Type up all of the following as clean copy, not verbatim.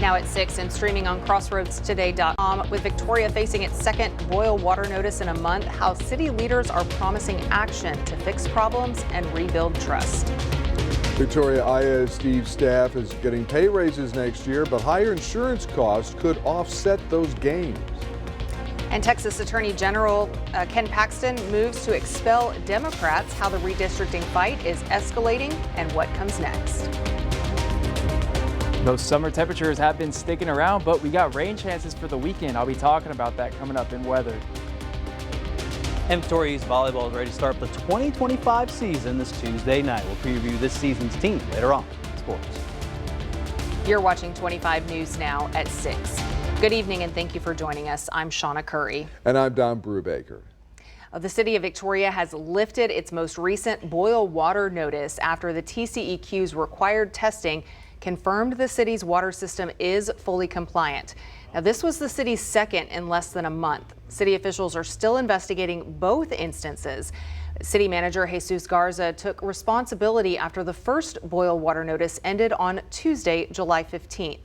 Now at 6 and streaming on crossroadstoday.com. With Victoria facing its second boil water notice in a month, how city leaders are promising action to fix problems and rebuild trust. Victoria ISD staff is getting pay raises next year, but higher insurance costs could offset those gains. And Texas Attorney General Ken Paxton moves to expel Democrats, how the redistricting fight is escalating and what comes next. Those summer temperatures have been sticking around, but we got rain chances for the weekend. I'll be talking about that coming up in weather. And Victoria East Volleyball is ready to start the 2025 season this Tuesday night. We'll preview this season's team later on in sports. You're watching 25 News Now at 6. Good evening and thank you for joining us. I'm Shauna Curry. And I'm Don Brubaker. The city of Victoria has lifted its most recent boil water notice after the TCEQ's required testing confirmed the city's water system is fully compliant. Now, this was the city's second in less than a month. City officials are still investigating both instances. City manager Jesus Garza took responsibility after the first boil water notice ended on Tuesday, July 15th.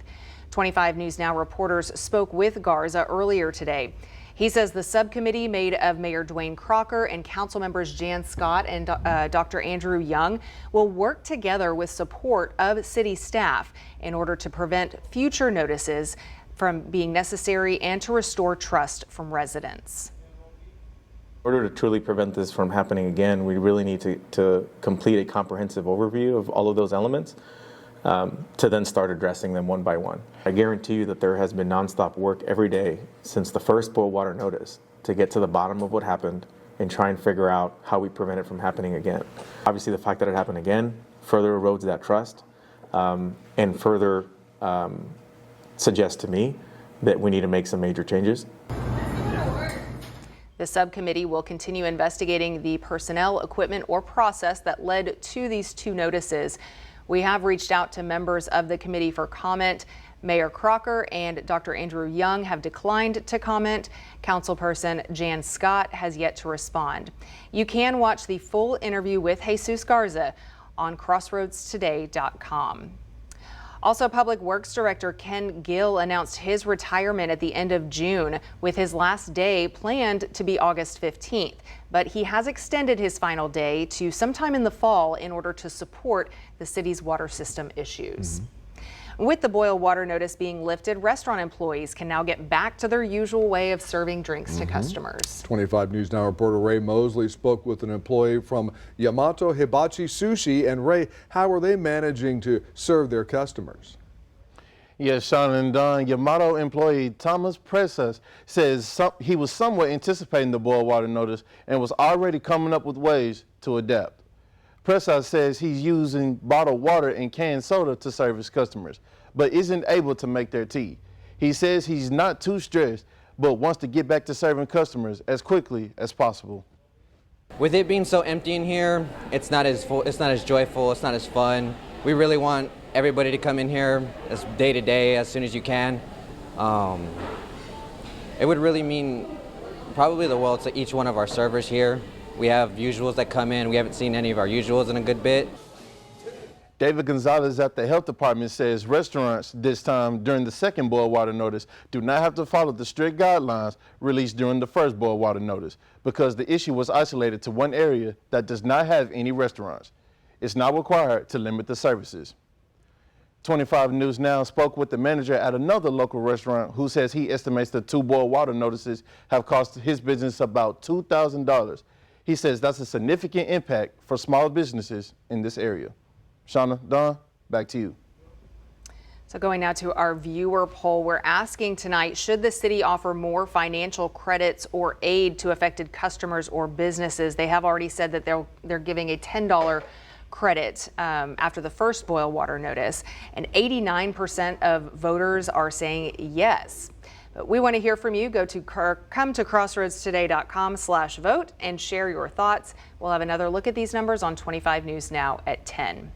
25 News Now reporters spoke with Garza earlier today. He says the subcommittee made of Mayor Dwayne Crocker and council members Jan Scott and Dr. Andrew Young will work together with support of city staff in order to prevent future notices from being necessary and to restore trust from residents. In order to truly prevent this from happening again, we really need to complete a comprehensive overview of all of those elements to then start addressing them one by one. I guarantee you that there has been nonstop work every day since the first boil water notice to get to the bottom of what happened and try and figure out how we prevent it from happening again. Obviously, the fact that it happened again further erodes that trust and further suggests to me that we need to make some major changes. The subcommittee will continue investigating the personnel, equipment, or process that led to these two notices. We have reached out to members of the committee for comment. Mayor Crocker and Dr. Andrew Young have declined to comment. Councilperson Jan Scott has yet to respond. You can watch the full interview with Jesus Garza on crossroadstoday.com. Also, Public Works Director Ken Gill announced his retirement at the end of June, with his last day planned to be August 15th. But he has extended his final day to sometime in the fall in order to support the city's water system issues. With the boil water notice being lifted, restaurant employees can now get back to their usual way of serving drinks to customers. 25 News Now reporter Ray Mosley spoke with an employee from Yamato Hibachi Sushi. And Ray, how are they managing to serve their customers? Yes, Sean and Don, Yamato employee Thomas Presas says he was somewhat anticipating the boil water notice and was already coming up with ways to adapt. Presas says he's using bottled water and canned soda to serve his customers, but isn't able to make their tea. He says he's not too stressed, but wants to get back to serving customers as quickly as possible. With it being so empty in here, it's not as full, it's not as joyful, it's not as fun. We really want everybody to come in here as day to day, as soon as you can. It would really mean probably the world to each one of our servers here. We have usuals that come in. We haven't seen any of our usuals in a good bit. David Gonzalez at the health department says restaurants this time during the second boil water notice do not have to follow the strict guidelines released during the first boil water notice because the issue was isolated to one area that does not have any restaurants. It's not required to limit the services. 25 News Now spoke with the manager at another local restaurant who says he estimates the two boil water notices have cost his business about $2,000. He says that's a significant impact for small businesses in this area. Shauna, Don, back to you. So going now to our viewer poll, we're asking tonight, should the city offer more financial credits or aid to affected customers or businesses? They have already said that they're giving a $10 credit after the first boil water notice, and 89% of voters are saying yes. But we want to hear from you. Come to crossroadstoday.com/vote and share your thoughts. We'll have another look at these numbers on 25 News Now at 10.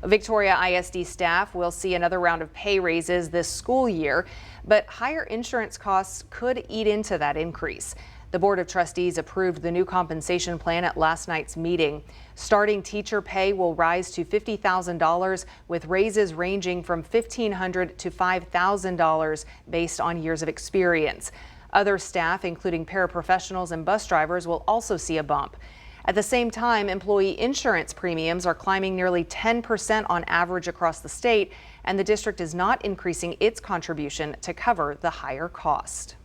Victoria ISD staff will see another round of pay raises this school year, but higher insurance costs could eat into that increase. The The Board of Trustees approved the new compensation plan at last night's meeting. Starting teacher pay will rise to $50,000 with raises ranging from $1,500 to $5,000 based on years of experience. Other staff, including paraprofessionals and bus drivers, will also see a bump. At the same time, employee insurance premiums are climbing nearly 10% on average across the state, and the district is not increasing its contribution to cover the higher cost.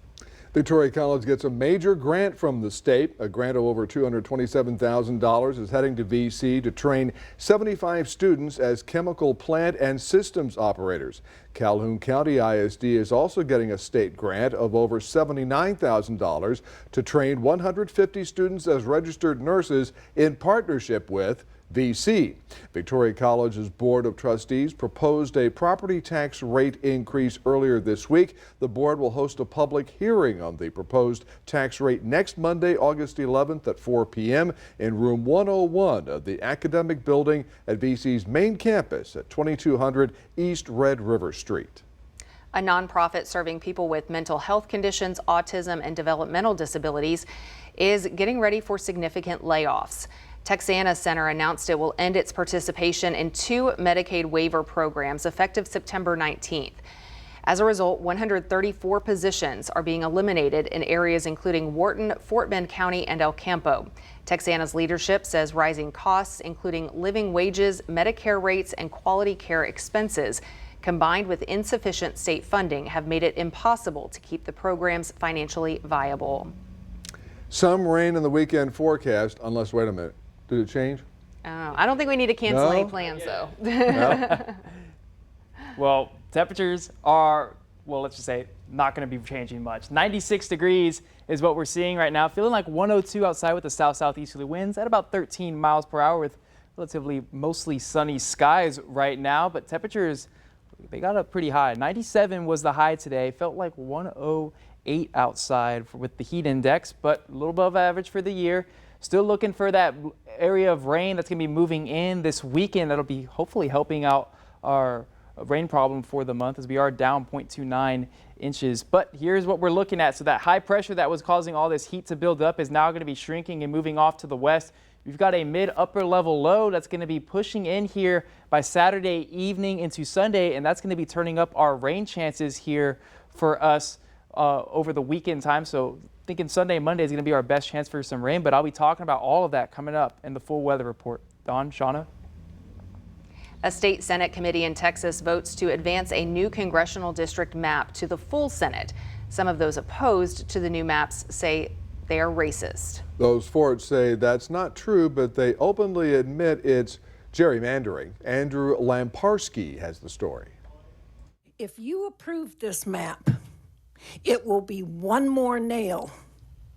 Victoria College gets a major grant from the state. A grant of over $227,000 is heading to VC to train 75 students as chemical plant and systems operators. Calhoun County ISD is also getting a state grant of over $79,000 to train 150 students as registered nurses in partnership with VC. Victoria College's Board of Trustees proposed a property tax rate increase earlier this week. The board will host a public hearing on the proposed tax rate next Monday, August 11th at 4 p.m. in room 101 of the academic building at VC's main campus at 2200 East Red River Street. A nonprofit serving people with mental health conditions, autism, and developmental disabilities is getting ready for significant layoffs. Texana Center announced it will end its participation in 2 Medicaid waiver programs effective September 19th. As a result, 134 positions are being eliminated in areas including Wharton, Fort Bend County, and El Campo. Texana's leadership says rising costs, including living wages, Medicare rates, and quality care expenses, combined with insufficient state funding, have made it impossible to keep the programs financially viable. Some rain in the weekend forecast, unless, wait a minute, did it change? I don't think we need to cancel any No? plans, though. No? Well, temperatures are, well, let's just say not going to be changing much. 96 degrees is what we're seeing right now. Feeling like 102 outside with the south-southeasterly winds at about 13 miles per hour with relatively mostly sunny skies right now. But temperatures, they got up pretty high. 97 was the high today. Felt like 108 outside with the heat index, but a little above average for the year. Still looking for that area of rain that's going to be moving in this weekend. That'll be hopefully helping out our rain problem for the month as we are down 0.29 inches. But here's what we're looking at. So that high pressure that was causing all this heat to build up is now going to be shrinking and moving off to the west. We've got a mid-upper level low that's going to be pushing in here by Saturday evening into Sunday, and that's going to be turning up our rain chances here for us over the weekend time. So thinking Sunday and Monday is going to be our best chance for some rain, but I'll be talking about all of that coming up in the full weather report. Dawn, Shauna? A state Senate committee in Texas votes to advance a new congressional district map to the full Senate. Some of those opposed to the new maps say they are racist. Those for it say that's not true, but they openly admit it's gerrymandering. Andrew Lamparski has the story. If you approve this map, it will be one more nail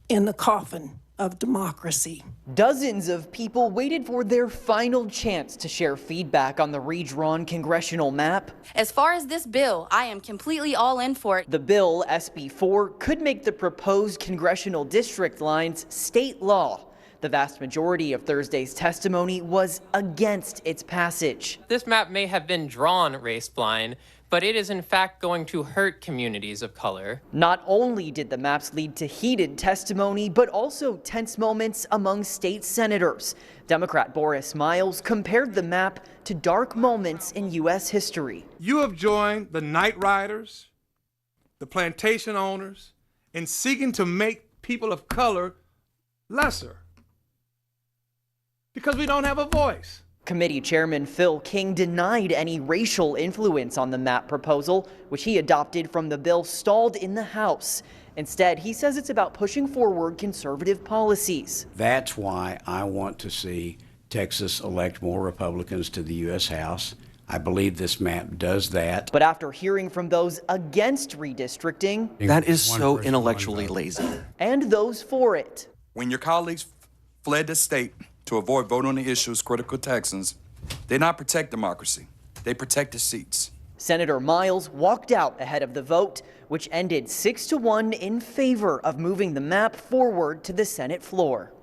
in the coffin of democracy. Dozens of people waited for their final chance to share feedback on the redrawn congressional map. As far as this bill, I am completely all in for it. The bill, SB 4, could make the proposed congressional district lines state law. The vast majority of Thursday's testimony was against its passage. This map may have been drawn race blind, but it is in fact going to hurt communities of color. Not only did the maps lead to heated testimony, but also tense moments among state senators. Democrat Boris Miles compared the map to dark moments in U.S. history. You have joined the night riders, the plantation owners, in seeking to make people of color lesser because we don't have a voice. Committee Chairman Phil King denied any racial influence on the map proposal, which he adopted from the bill stalled in the House. Instead, he says it's about pushing forward conservative policies. That's why I want to see Texas elect more Republicans to the U.S. House. I believe this map does that. But after hearing from those against redistricting, that is so intellectually lazy. And those for it. When your colleagues fled the state to avoid voting on the issues critical to Texans, they not protect democracy, they protect the seats. Senator Miles walked out ahead of the vote, which ended 6-1 in favor of moving the map forward to the Senate floor.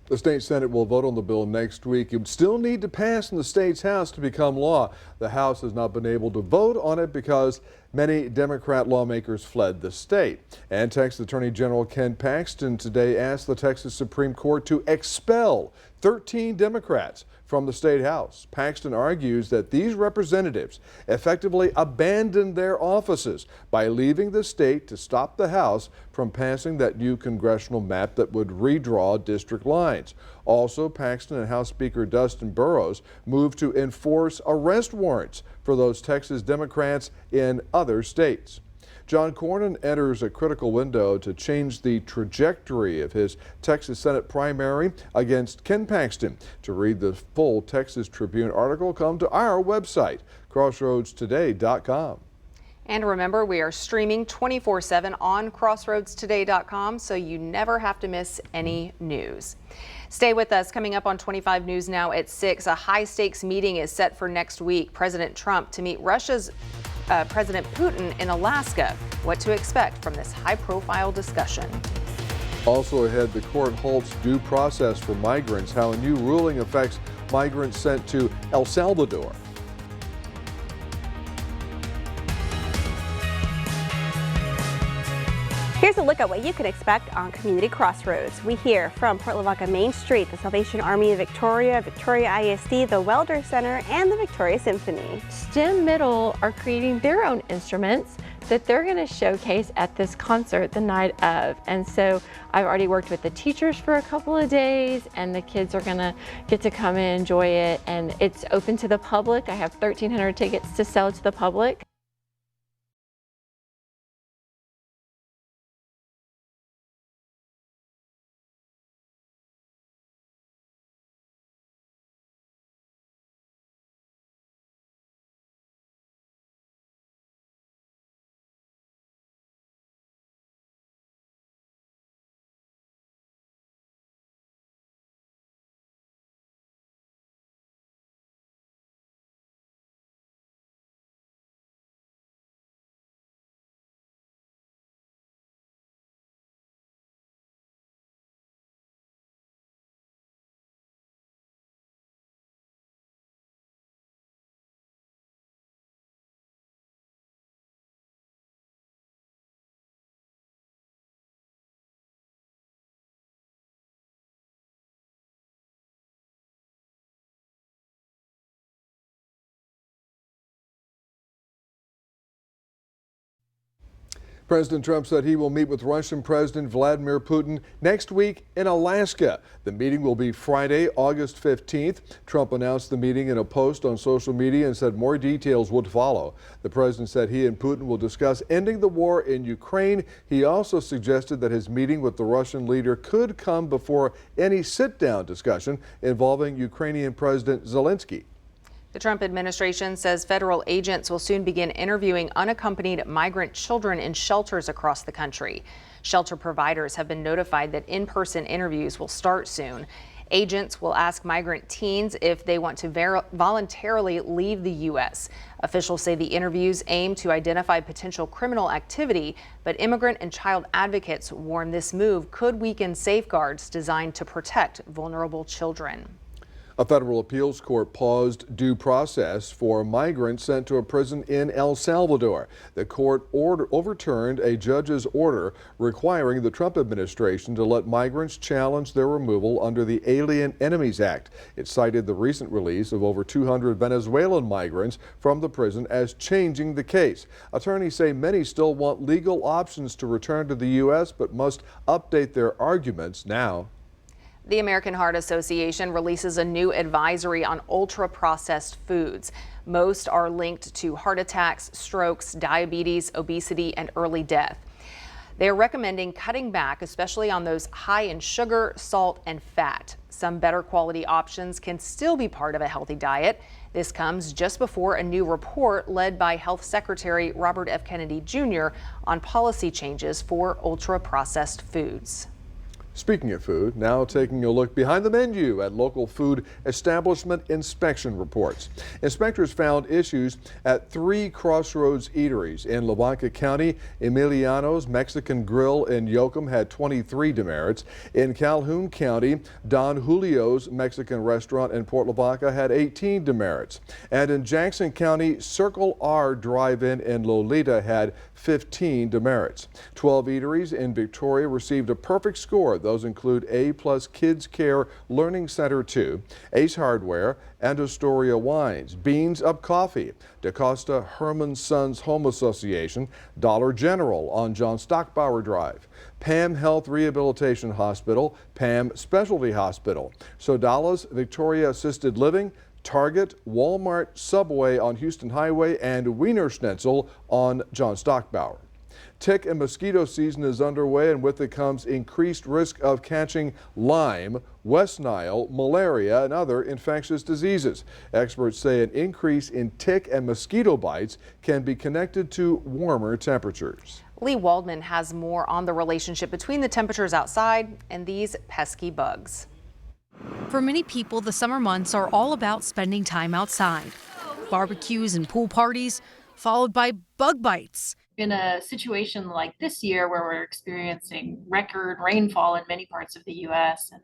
The state Senate will vote on the bill next week. It would still need to pass in the state's House to become law. The House has not been able to vote on it because Many Democrat lawmakers fled the state. And Texas Attorney General Ken Paxton today asked the Texas Supreme Court to expel 13 Democrats from the state house. Paxton argues that these representatives effectively abandoned their offices by leaving the state to stop the House from passing that new congressional map that would redraw district lines. Also, Paxton and House Speaker Dustin Burrows moved to enforce arrest warrants for those Texas Democrats in other states. John Cornyn enters a critical window to change the trajectory of his Texas Senate primary against Ken Paxton. To read the full Texas Tribune article, come to our website, crossroadstoday.com. And remember, we are streaming 24/7 on crossroadstoday.com, so you never have to miss any news. Stay with us. Coming up on 25 News Now at 6, a high-stakes meeting is set for next week. President Trump to meet Russia's President Putin in Alaska. What to expect from this high-profile discussion. Also ahead, the court halts due process for migrants, how a new ruling affects migrants sent to El Salvador. Here's a look at what you can expect on Community Crossroads. We hear from Port Lavaca Main Street, the Salvation Army of Victoria, Victoria ISD, the Welder Center, and the Victoria Symphony. STEM Middle are creating their own instruments that they're going to showcase at this concert the night of. And so I've already worked with the teachers for a couple of days, and the kids are going to get to come and enjoy it. And it's open to the public. I have 1,300 tickets to sell to the public. President Trump said he will meet with Russian President Vladimir Putin next week in Alaska. The meeting will be Friday, August 15th. Trump announced the meeting in a post on social media and said more details would follow. The president said he and Putin will discuss ending the war in Ukraine. He also suggested that his meeting with the Russian leader could come before any sit-down discussion involving Ukrainian President Zelensky. The Trump administration says federal agents will soon begin interviewing unaccompanied migrant children in shelters across the country. Shelter providers have been notified that in-person interviews will start soon. Agents will ask migrant teens if they want to voluntarily leave the U.S. Officials say the interviews aim to identify potential criminal activity, but immigrant and child advocates warn this move could weaken safeguards designed to protect vulnerable children. A federal appeals court paused due process for migrants sent to a prison in El Salvador. The court overturned a judge's order requiring the Trump administration to let migrants challenge their removal under the Alien Enemies Act. It cited the recent release of over 200 Venezuelan migrants from the prison as changing the case. Attorneys say many still want legal options to return to the U.S. but must update their arguments now. The American Heart Association releases a new advisory on ultra-processed foods. Most are linked to heart attacks, strokes, diabetes, obesity, and early death. They are recommending cutting back, especially on those high in sugar, salt, and fat. Some better quality options can still be part of a healthy diet. This comes just before a new report led by Health Secretary Robert F. Kennedy Jr. on policy changes for ultra-processed foods. Speaking of food, now taking a look behind the menu at local food establishment inspection reports. Inspectors found issues at 3 Crossroads eateries in Lavaca County. Emiliano's Mexican Grill in Yoakum had 23 demerits. In Calhoun County, Don Julio's Mexican restaurant in Port Lavaca had 18 demerits. And in Jackson County, Circle R Drive-In in Lolita had 15 demerits. 12 eateries in Victoria received a perfect score. Those include A+ Kids Care Learning Center 2, Ace Hardware, and Astoria Wines, Beans Up Coffee, DaCosta Herman Sons Home Association, Dollar General on John Stockbauer Drive, Pam Health Rehabilitation Hospital, Pam Specialty Hospital, Sodala's Victoria Assisted Living, Target, Walmart, Subway on Houston Highway, and Wiener Schnitzel on John Stockbauer. Tick and mosquito season is underway, and with it comes increased risk of catching Lyme, West Nile, malaria, and other infectious diseases. Experts say an increase in tick and mosquito bites can be connected to warmer temperatures. Lee Waldman has more on the relationship between the temperatures outside and these pesky bugs. For many people, the summer months are all about spending time outside. Barbecues and pool parties, followed by bug bites. In a situation like this year where we're experiencing record rainfall in many parts of the U.S. and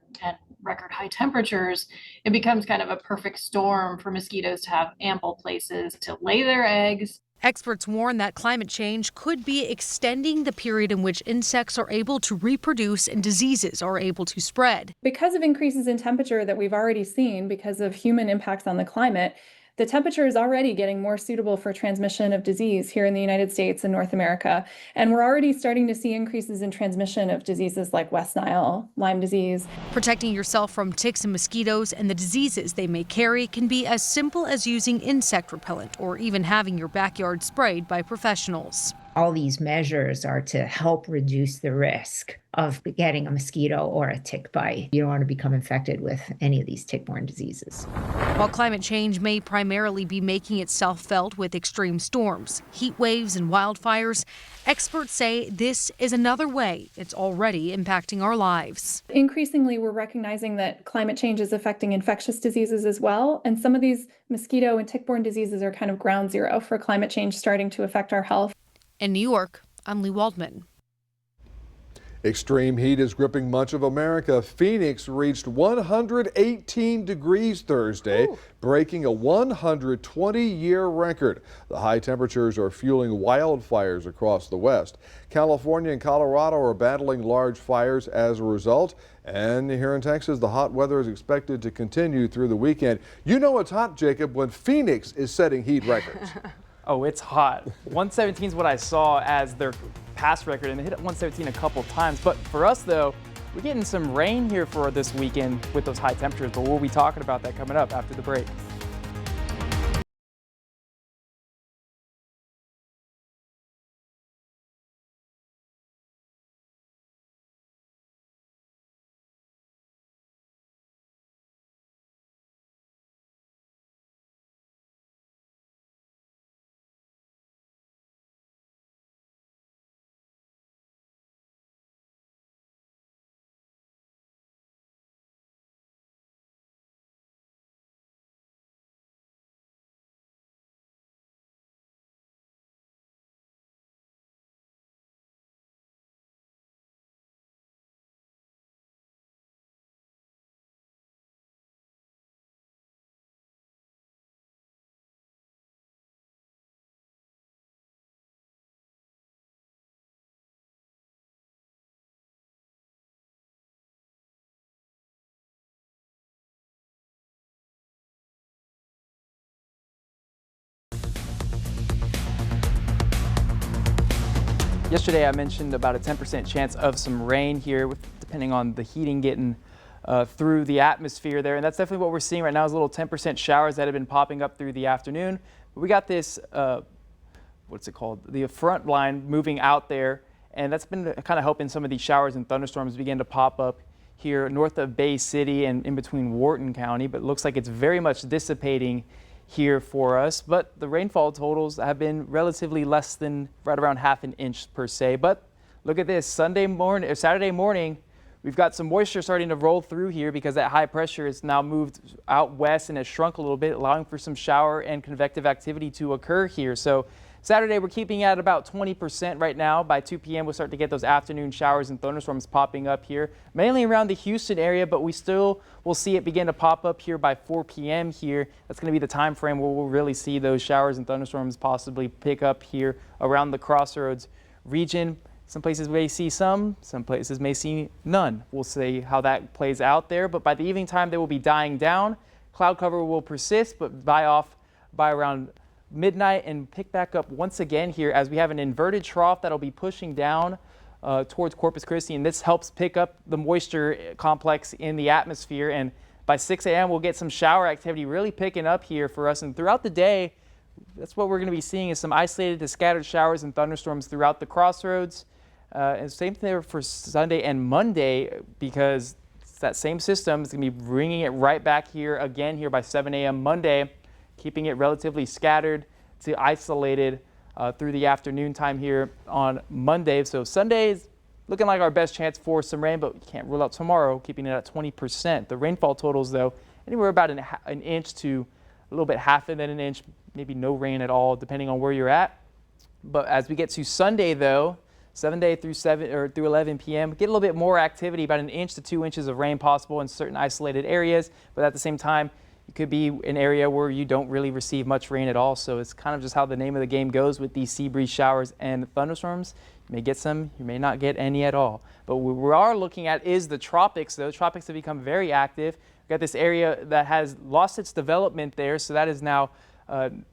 record high temperatures, it becomes kind of a perfect storm for mosquitoes to have ample places to lay their eggs. Experts warn that climate change could be extending the period in which insects are able to reproduce and diseases are able to spread. Because of increases in temperature that we've already seen because of human impacts on the climate, the temperature is already getting more suitable for transmission of disease here in the United States and North America. And we're already starting to see increases in transmission of diseases like West Nile, Lyme disease. Protecting yourself from ticks and mosquitoes and the diseases they may carry can be as simple as using insect repellent or even having your backyard sprayed by professionals. All these measures are to help reduce the risk of getting a mosquito or a tick bite. You don't want to become infected with any of these tick-borne diseases. While climate change may primarily be making itself felt with extreme storms, heat waves, and wildfires, experts say this is another way it's already impacting our lives. Increasingly, we're recognizing that climate change is affecting infectious diseases as well. And some of these mosquito and tick-borne diseases are kind of ground zero for climate change starting to affect our health. In New York, I'm Lee Waldman. Extreme heat is gripping much of America. Phoenix reached 118 degrees Thursday, breaking a 120-year record. The high temperatures are fueling wildfires across the West. California and Colorado are battling large fires as a result. And here in Texas, the hot weather is expected to continue through the weekend. You know it's hot, Jacob, when Phoenix is setting heat records. Oh, it's hot. 117 is what I saw as their past record, and they hit 117 a couple times. But for us, though, we're getting some rain here for this weekend with those high temperatures, but we'll be talking about that coming up after the break. Yesterday I mentioned about a 10% chance of some rain here, depending on the heating getting through the atmosphere there. And that's definitely what we're seeing right now is little 10% showers that have been popping up through the afternoon. But we got this, what's it called? The front line moving out there. And that's been kind of helping some of these showers and thunderstorms begin to pop up here north of Bay City and in between Wharton County. But it looks like it's very much dissipating here for us, but the rainfall totals have been relatively less than right around half an inch per se. But look at this, Saturday morning, We've got some moisture starting to roll through here because that high pressure is now moved out west and has shrunk a little bit, allowing for some shower and convective activity to occur here. So Saturday, we're keeping at about 20% right now. By 2 p.m., we'll start to get those afternoon showers and thunderstorms popping up here, mainly around the Houston area, but we still will see it begin to pop up here by 4 p.m. here. That's going to be the time frame where we'll really see those showers and thunderstorms possibly pick up here around the Crossroads region. Some places may see some places may see none. We'll see how that plays out there, but by the evening time, they will be dying down. Cloud cover will persist, but die off by around midnight and pick back up once again here as we have an inverted trough that'll be pushing down towards Corpus Christi, and this helps pick up the moisture complex in the atmosphere. And by 6 a.m., we'll get some shower activity really picking up here for us, and throughout the day, that's what we're going to be seeing is some isolated to scattered showers and thunderstorms throughout the Crossroads. And same thing for Sunday and Monday, because it's that same system is going to be bringing it right back here again here by 7 a.m. Monday, keeping it relatively scattered to isolated through the afternoon time here on Monday. So Sunday is looking like our best chance for some rain, but we can't rule out tomorrow, keeping it at 20%. The rainfall totals, though, anywhere about an inch to a little bit half and then an inch, maybe no rain at all, depending on where you're at. But as we get to Sunday, though, Sunday through 11 p.m. Get a little bit more activity, about an inch to 2 inches of rain possible in certain isolated areas. But at the same time, it could be an area where you don't really receive much rain at all. So it's kind of just how the name of the game goes with these sea breeze showers and thunderstorms. You may get some, you may not get any at all. But what we are looking at is the tropics, though. Tropics have become very active. We've got this area that has lost its development there, so that is now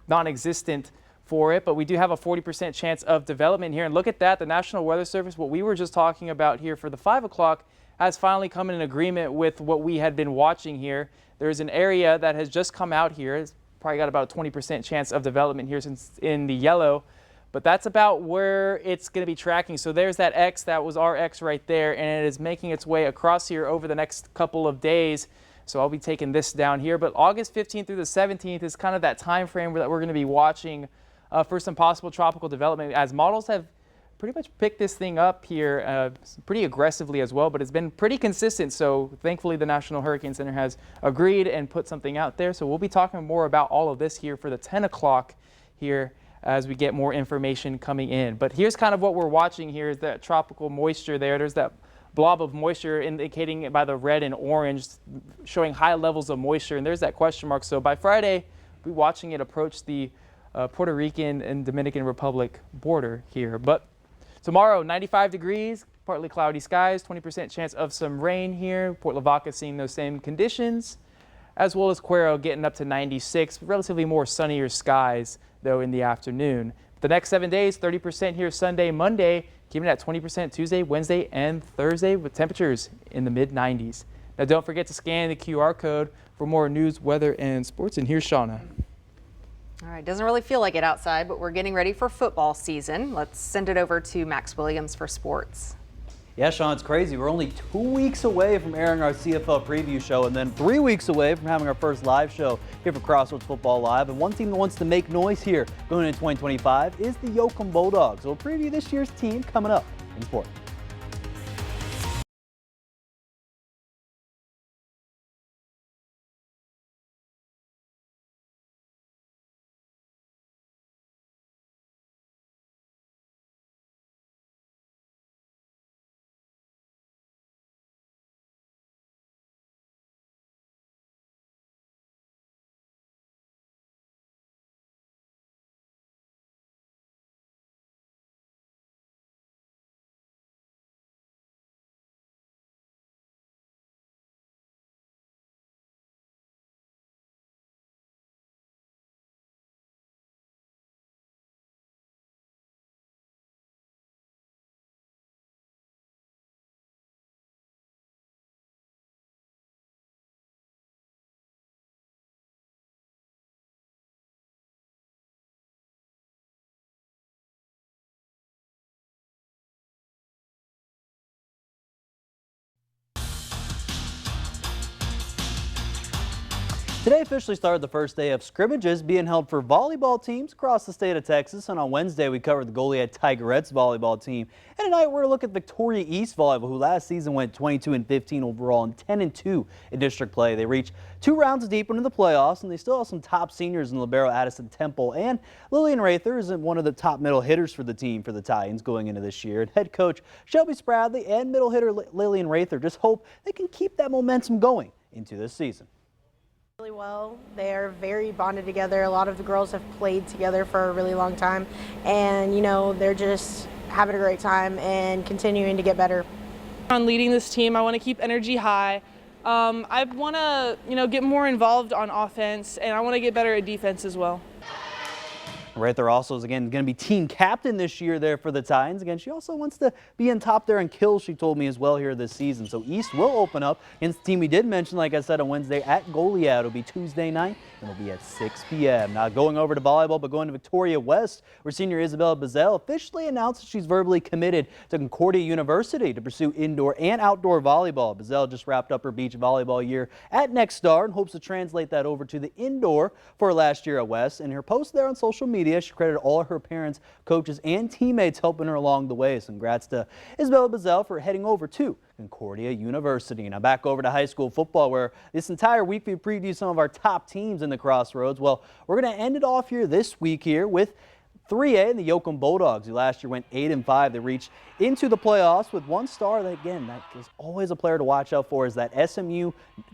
non-existent for it, but we do have a 40% chance of development here. And look at that, the National Weather Service, what we were just talking about here for the 5 o'clock, has finally come in agreement with what we had been watching here. There's an area that has just come out here. It's probably got about a 20% chance of development here since in the yellow, but that's about where it's going to be tracking. So there's that X, that was our X right there, and it is making its way across here over the next couple of days. So I'll be taking this down here, but August 15th through the 17th is kind of that time frame that we're going to be watching for some possible tropical development, as models have pretty much picked this thing up here pretty aggressively as well, but it's been pretty consistent. So thankfully the National Hurricane Center has agreed and put something out there. So we'll be talking more about all of this here for the 10 o'clock here as we get more information coming in. But here's kind of what we're watching here is that tropical moisture there. There's that blob of moisture indicating it by the red and orange, showing high levels of moisture, and there's that question mark. So by Friday, we'll be watching it approach the Puerto Rican and Dominican Republic border here. But tomorrow, 95 degrees, partly cloudy skies, 20% chance of some rain here. Port Lavaca seeing those same conditions, as well as Cuero getting up to 96, relatively more sunnier skies, though, in the afternoon. The next 7 days, 30% here Sunday, Monday, keeping it at 20% Tuesday, Wednesday, and Thursday, with temperatures in the mid-90s. Now, don't forget to scan the QR code for more news, weather, and sports. And here's Shauna. All right, doesn't really feel like it outside, but we're getting ready for football season. Let's send it over to Max Williams for sports. Yeah, Sean, it's crazy. We're only 2 weeks away from airing our CFL preview show, and then 3 weeks away from having our first live show here for Crossroads Football Live. And one team that wants to make noise here going into 2025 is the Yoakum Bulldogs. So we'll preview this year's team coming up in sport. Today officially started the first day of scrimmages being held for volleyball teams across the state of Texas. And on Wednesday, we covered the Goliad Tigerettes volleyball team. And tonight, we're going to look at Victoria East Volleyball, who last season went 22-15 overall and 10-2 in district play. They reached 2 rounds deep into the playoffs, and they still have some top seniors in libero Addison Temple. And Lillian Rather is one of the top middle hitters for the team for the Titans going into this year. And head coach Shelby Spradley and middle hitter Lillian Rather just hope they can keep that momentum going into this season. Really well. They're very bonded together. A lot of the girls have played together for a really long time, and they're just having a great time and continuing to get better. On leading this team, I want to keep energy high. I want to get more involved on offense, and I want to get better at defense as well. Rather also is again going to be team captain this year there for the Titans. Again, she also wants to be in top there in kills, she told me as well here this season. So East will open up against the team we did mention, like I said, on Wednesday at Goliad. It'll be Tuesday night and it'll be at 6 p.m. Now going over to volleyball, but going to Victoria West, where senior Isabella Bazell officially announced that she's verbally committed to Concordia University to pursue indoor and outdoor volleyball. Bazell just wrapped up her beach volleyball year at Next Star and hopes to translate that over to the indoor for last year at West. In her post there on social media, she credited all her parents, coaches, and teammates helping her along the way. So congrats to Isabella Bazell for heading over to Concordia University. Now back over to high school football, where this entire week we preview some of our top teams in the Crossroads. Well, we're going to end it off here this week here with 3A and the Yoakum Bulldogs, who last year went 8-5. They reached into the playoffs with one star that, again, that is always a player to watch out for, is that SMU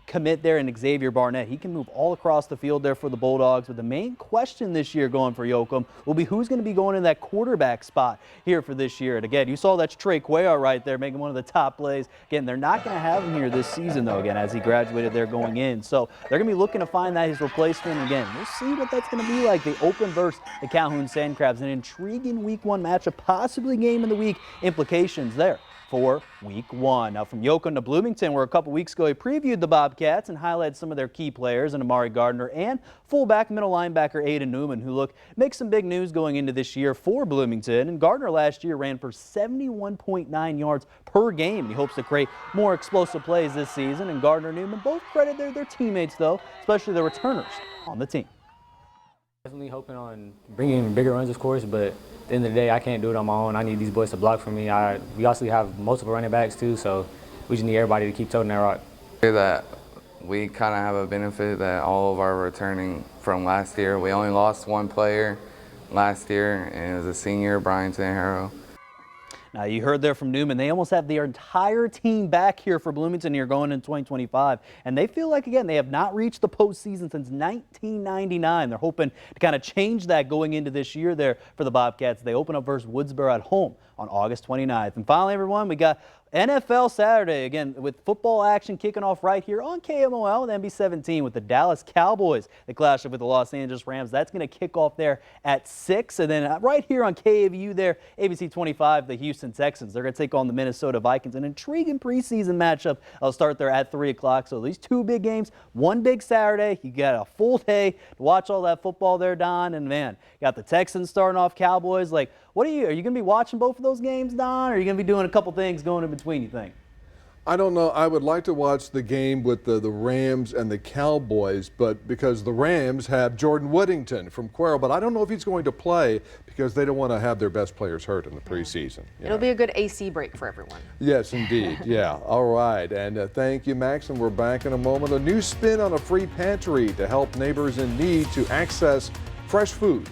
commit there in Xavier Barnett. He can move all across the field there for the Bulldogs. But the main question this year going for Yoakum will be who's going to be going in that quarterback spot here for this year. And again, you saw that's Trey Cuellar right there making one of the top plays. Again, they're not going to have him here this season, though, again, as he graduated there going in. So they're going to be looking to find that his replacement. Again, we'll see what that's going to be like. They open versus the Calhoun Sandcrabs, an intriguing week 1 matchup, possibly game of the week implications there for week 1. Now from Yoakum to Bloomington, where a couple weeks ago he previewed the Bobcats and highlighted some of their key players in Amari Gardner and fullback middle linebacker Aiden Newman, who make some big news going into this year for Bloomington. And Gardner last year ran for 71.9 yards per game. He hopes to create more explosive plays this season. And Gardner and Newman both credit their teammates, though, especially the returners on the team. Definitely hoping on bringing bigger runs, of course, but at the end of the day, I can't do it on my own. I need these boys to block for me. We also have multiple running backs too, so we just need everybody to keep toting that rock. That we kind of have a benefit that all of our returning from last year, we only lost one player last year, and it was a senior, Brian Tanjero. Now, you heard there from Newman, they almost have their entire team back here for Bloomington here going in 2025. And they feel like, again, they have not reached the postseason since 1999. They're hoping to kind of change that going into this year there for the Bobcats. They open up versus Woodsboro at home on August 29th. And finally, everyone, we got NFL Saturday, again, with football action kicking off right here on KMOL and NB17 with the Dallas Cowboys that clash up with the Los Angeles Rams. That's going to kick off there at 6. And then right here on KAVU there, ABC 25, the Houston Texans. They're going to take on the Minnesota Vikings. An intriguing preseason matchup. I'll start there at 3 o'clock. So these 2 big games, one big Saturday. You got a full day to watch all that football there, Don. And, man, you got the Texans starting off Cowboys. Like, are you going to be watching both of those games, Don? Or are you going to be doing a couple things going in between, you think? I don't know. I would like to watch the game with the Rams and the Cowboys, but because the Rams have Jordan Whittington from Cuero, but I don't know if he's going to play because they don't want to have their best players hurt in the preseason. It'll be a good AC break for everyone. Yes, indeed. Yeah. All right. And thank you, Max. And we're back in a moment. A new spin on a free pantry to help neighbors in need to access fresh food.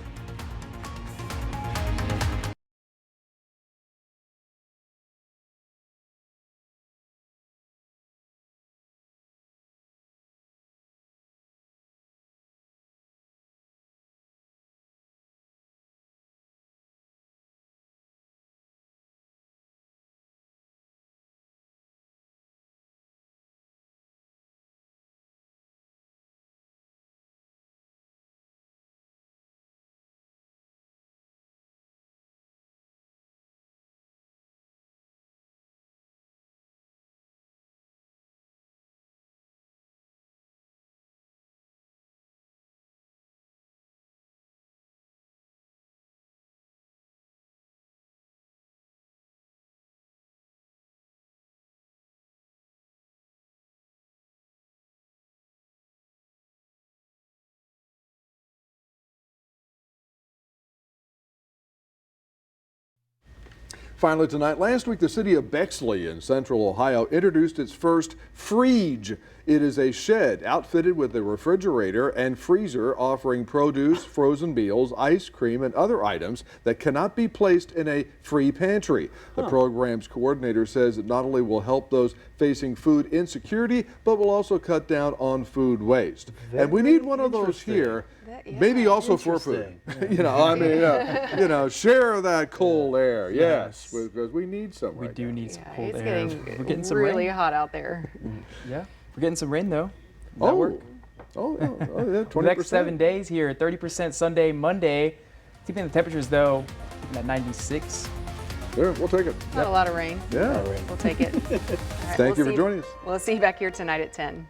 Finally tonight, last week the city of Bexley in central Ohio introduced its first Freege. It is a shed outfitted with a refrigerator and freezer offering produce, frozen meals, ice cream, and other items that cannot be placed in a free pantry. The program's coordinator says it not only will help those facing food insecurity, but will also cut down on food waste. And we need one of those here. Maybe also for food. You know, I mean, you know, share that cold air. Yes, because we need some. We do need some cold It's air. getting We're getting some really rain. hot out there. Yeah, we're getting some rain though. Does that work? Oh, yeah, 20%. The next 7 days here, 30% Sunday, Monday. Keeping the temperatures though at 96. There, we'll take it. Not a lot of rain. Yeah. We'll take it. All right, Thank you we'll for see- joining us. We'll see you back here tonight at 10.